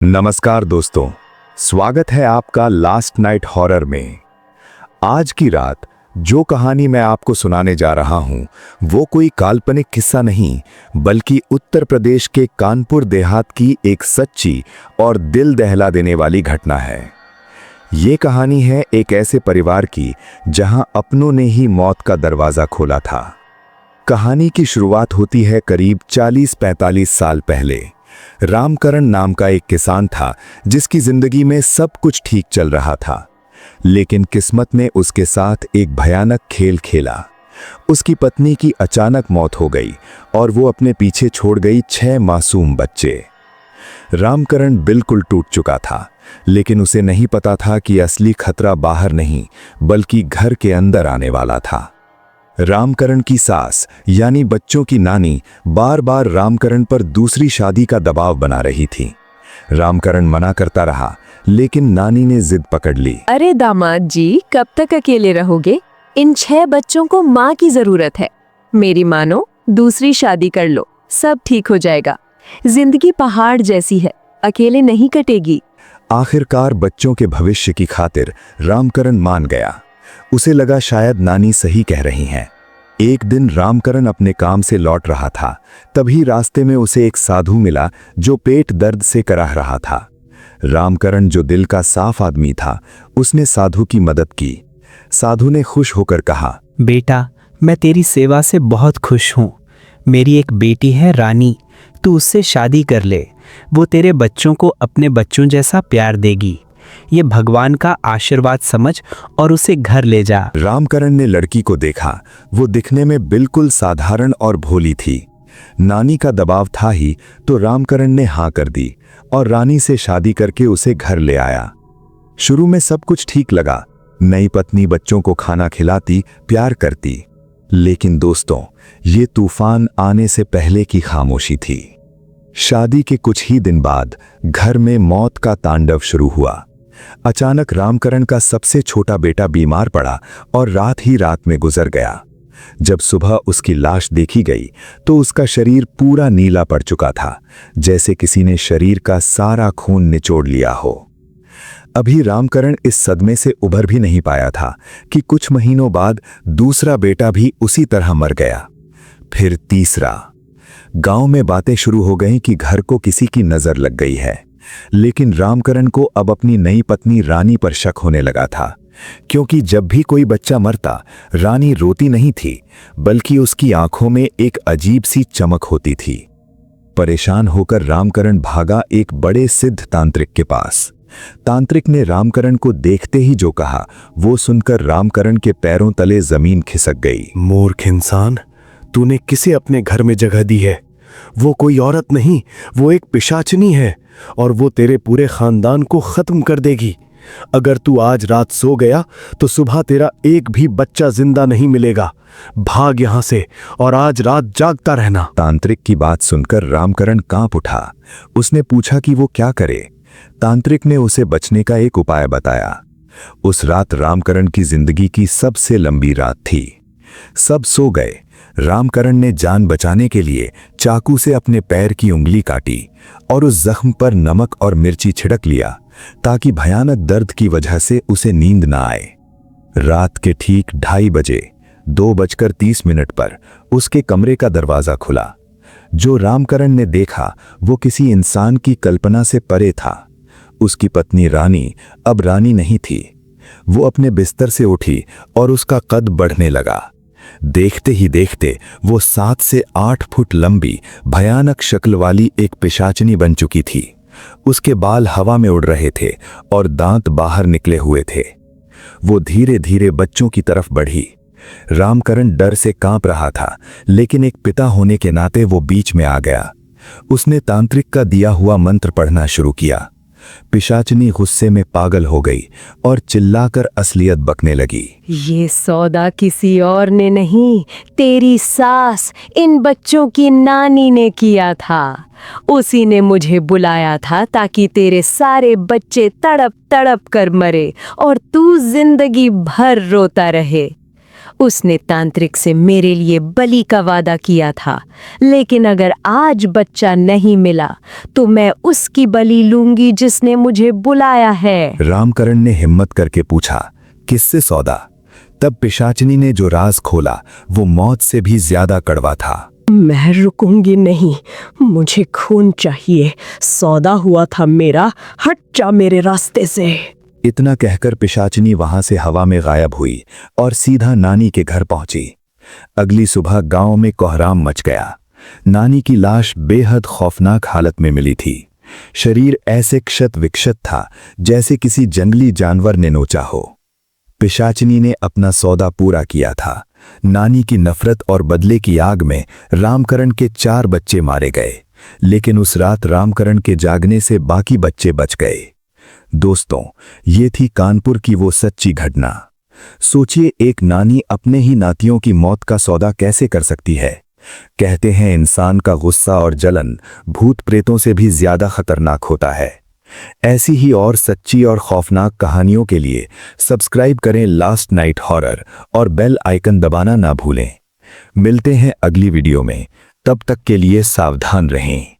नमस्कार दोस्तों, स्वागत है आपका लास्ट नाइट हॉरर में। आज की रात जो कहानी मैं आपको सुनाने जा रहा हूं, वो कोई काल्पनिक किस्सा नहीं, बल्कि उत्तर प्रदेश के कानपुर देहात की एक सच्ची और दिल दहला देने वाली घटना है। ये कहानी है एक ऐसे परिवार की जहां अपनों ने ही मौत का दरवाजा खोला था। कहानी की शुरुआत होती है करीब 40-45 साल पहले। रामकरण नाम का एक किसान था जिसकी जिंदगी में सब कुछ ठीक चल रहा था, लेकिन किस्मत ने उसके साथ एक भयानक खेल खेला। उसकी पत्नी की अचानक मौत हो गई और वो अपने पीछे छोड़ गई 6 मासूम बच्चे। रामकरण बिल्कुल टूट चुका था, लेकिन उसे नहीं पता था कि असली खतरा बाहर नहीं बल्कि घर के अंदर आने वाला था। रामकरण की सास यानी बच्चों की नानी बार बार रामकरण पर दूसरी शादी का दबाव बना रही थी। रामकरण मना करता रहा, लेकिन नानी ने जिद पकड़ ली। अरे दामाद जी, कब तक अकेले रहोगे? इन 6 बच्चों को माँ की जरूरत है। मेरी मानो, दूसरी शादी कर लो, सब ठीक हो जाएगा। जिंदगी पहाड़ जैसी है, अकेले नहीं कटेगी। आखिरकार बच्चों के भविष्य की खातिर रामकरण मान गया। उसे लगा शायद नानी सही कह रही हैं। एक दिन रामकरण अपने काम से लौट रहा था, तभी रास्ते में उसे एक साधु मिला जो पेट दर्द से कराह रहा था। रामकरण, जो दिल का साफ आदमी था, उसने साधु की मदद की। साधु ने खुश होकर कहा, बेटा, मैं तेरी सेवा से बहुत खुश हूँ। मेरी एक बेटी है रानी, तू उससे शादी कर ले। वो तेरे बच्चों को अपने बच्चों जैसा प्यार देगी। ये भगवान का आशीर्वाद समझ और उसे घर ले जा। रामकरण ने लड़की को देखा। वो दिखने में बिल्कुल साधारण और भोली थी। नानी का दबाव था ही तो रामकरण ने हाँ कर दी और रानी से शादी करके उसे घर ले आया। शुरू में सब कुछ ठीक लगा। नई पत्नी बच्चों को खाना खिलाती, प्यार करती। लेकिन दोस्तों, ये तूफान आने से पहले की खामोशी थी। शादी के कुछ ही दिन बाद घर में मौत का तांडव शुरू हुआ। अचानक रामकरण का सबसे छोटा बेटा बीमार पड़ा और रात ही रात में गुजर गया। जब सुबह उसकी लाश देखी गई तो उसका शरीर पूरा नीला पड़ चुका था, जैसे किसी ने शरीर का सारा खून निचोड़ लिया हो। अभी रामकरण इस सदमे से उभर भी नहीं पाया था कि कुछ महीनों बाद दूसरा बेटा भी उसी तरह मर गया। फिर तीसरा। गांव में बातें शुरू हो गईं कि घर को किसी की नजर लग गई है, लेकिन रामकरण को अब अपनी नई पत्नी रानी पर शक होने लगा था, क्योंकि जब भी कोई बच्चा मरता, रानी रोती नहीं थी, बल्कि उसकी आंखों में एक अजीब सी चमक होती थी। परेशान होकर रामकरण भागा एक बड़े सिद्ध तांत्रिक के पास। तांत्रिक ने रामकरण को देखते ही जो कहा, वो सुनकर रामकरण के पैरों तले जमीन खिसक गई। मूर्ख इंसान, तूने किसे अपने घर में जगह दी है? वो कोई औरत नहीं, वो एक पिशाचनी है और वो तेरे पूरे खानदान को खत्म कर देगी। अगर तू आज रात सो गया तो सुबह तेरा एक भी बच्चा जिंदा नहीं मिलेगा। भाग यहां से और आज रात जागता रहना। तांत्रिक की बात सुनकर रामकरण कांप उठा। उसने पूछा कि वो क्या करे। तांत्रिक ने उसे बचने का एक उपाय बताया। उस रात रामकरण की जिंदगी की सबसे लंबी रात थी। सब सो गए। रामकरण ने जान बचाने के लिए चाकू से अपने पैर की उंगली काटी और उस जख्म पर नमक और मिर्ची छिड़क लिया, ताकि भयानक दर्द की वजह से उसे नींद ना आए। रात के ठीक 2:30 बजे 2:30 पर उसके कमरे का दरवाजा खुला। जो रामकरण ने देखा वो किसी इंसान की कल्पना से परे था। उसकी पत्नी रानी अब रानी नहीं थी। वो अपने बिस्तर से उठी और उसका कद बढ़ने लगा। देखते ही देखते वो 7 से 8 फुट लंबी भयानक शक्ल वाली एक पिशाचनी बन चुकी थी। उसके बाल हवा में उड़ रहे थे और दांत बाहर निकले हुए थे। वो धीरे धीरे बच्चों की तरफ बढ़ी। रामकरण डर से कांप रहा था, लेकिन एक पिता होने के नाते वो बीच में आ गया। उसने तांत्रिक का दिया हुआ मंत्र पढ़ना शुरू किया। पिशाचनी गुस्से में पागल हो गई और चिल्लाकर असलियत बकने लगी। ये सौदा किसी और ने नहीं, तेरी सास इन बच्चों की नानी ने किया था। उसी ने मुझे बुलाया था ताकि तेरे सारे बच्चे तड़प तड़प कर मरे और तू जिंदगी भर रोता रहे। उसने तांत्रिक से मेरे लिए बलि का वादा किया था, लेकिन अगर आज बच्चा नहीं मिला तो मैं उसकी बलि लूंगी जिसने मुझे बुलाया है। रामकरण ने हिम्मत करके पूछा, किससे सौदा? तब पिशाचिनी ने जो राज खोला वो मौत से भी ज्यादा कड़वा था। मैं रुकूंगी नहीं, मुझे खून चाहिए। सौदा हुआ था मेरा, हट जा मेरे रास्ते से। इतना कहकर पिशाचिनी वहां से हवा में गायब हुई और सीधा नानी के घर पहुंची। अगली सुबह गांव में कोहराम मच गया। नानी की लाश बेहद खौफनाक हालत में मिली थी। शरीर ऐसे क्षत विक्षत था जैसे किसी जंगली जानवर ने नोचा हो। पिशाचिनी ने अपना सौदा पूरा किया था। नानी की नफरत और बदले की आग में रामकरण के 4 बच्चे मारे गए, लेकिन उस रात रामकरण के जागने से बाकी बच्चे बच गए। दोस्तों, ये थी कानपुर की वो सच्ची घटना। सोचिए, एक नानी अपने ही नातियों की मौत का सौदा कैसे कर सकती है। कहते हैं इंसान का गुस्सा और जलन भूत प्रेतों से भी ज्यादा खतरनाक होता है। ऐसी ही और सच्ची और खौफनाक कहानियों के लिए सब्सक्राइब करें लास्ट नाइट हॉरर और बेल आइकन दबाना ना भूलें। मिलते हैं अगली वीडियो में, तब तक के लिए सावधान रहें।